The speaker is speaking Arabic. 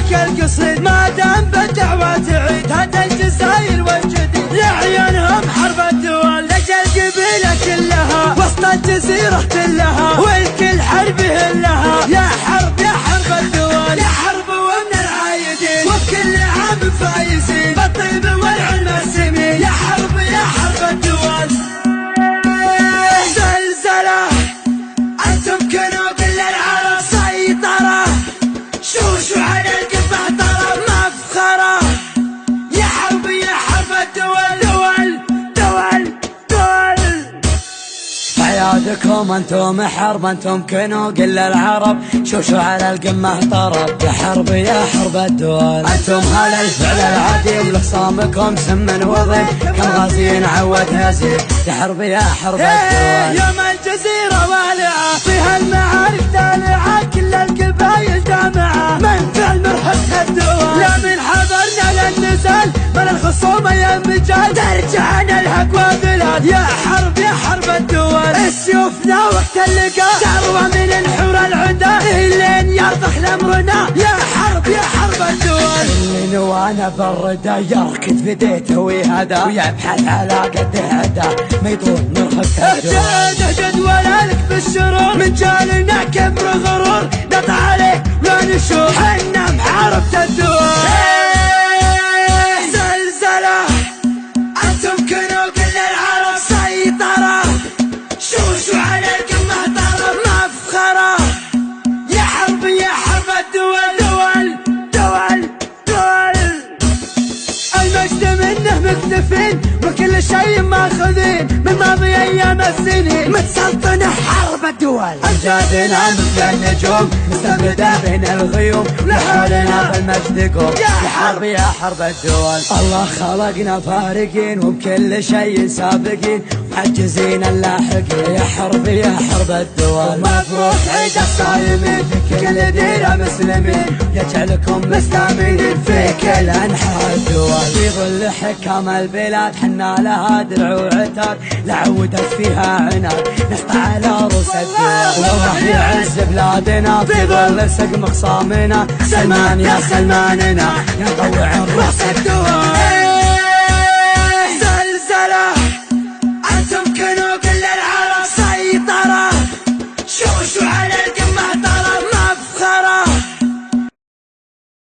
لك القصيد ما دام بالدعوة تعيد هذا الجزاير والجديد لعيونهم حرب الدول لجل قبيلة كلها وسط الجزيرة كلها والكل حرب لها يا حرب الدول يا حرب ومن العايدين وبكل عام فايزين بالطيب والعلم السمين يا حرب الدول زلزلة أنتم كنوز للعرب سيطرة شوشوا على القبة طرب مفخرة يا حرب الدول حياتكم انتم حرب انتم كنوز للعرب شوشوا على القمة طرب يا حرب الدول انتم هل الفعل العديم لخصامكم سم وضيم كم غازيين عود يزيد يا حرب الدول يوم الجزيرة والعة فيها المعارك دالعة كل القبايل جامعة من فعل مرهق الدول لا من حضرنا للنزال من الخصومة يا مجال ترجعنا الحق وبلاد يا حرب الدول السيوفنا وقت اللقاء ثروة من الحور العدا لين يرضخ لامرنا يا حرب الدول اللي نوانا بالردى يركض في ديته ويهدى ويبحث على قده عدا ما يطول مرهق الدول اهجد ولا لك بالشرور من جالنا كبر غرور نطع عليه ولا نشوف حنا محاربة الدول زلزلة انتم كنوز للعرب سيطرة شوشوا على القمة طرب مفخرة يا حرب الدول المجد منه مكتفين وكل شيء ماخذين من ماضي ايام السنين متسلطنة حرب الدول امجادنا مثل النجوم مستمدة بين الغيوم لحولنا بالمجد قوم يا حرب الدول الله خلقنا فارقين وبكل شيء سابقين محجزين اللاحقين يا حرب الدول مبروك عيد الصايمين في كل ديرة مسلمين يجعلكم مستامين في كل انحاء الدول في ظل حكام البلاد حنا لها درع وعتاد لعودت فيها عناد نسطع على رؤوس الدول والله يعز بلادنا في ظل سقم خصامنا سلمان يا سلماننا يطوع رؤوس الدول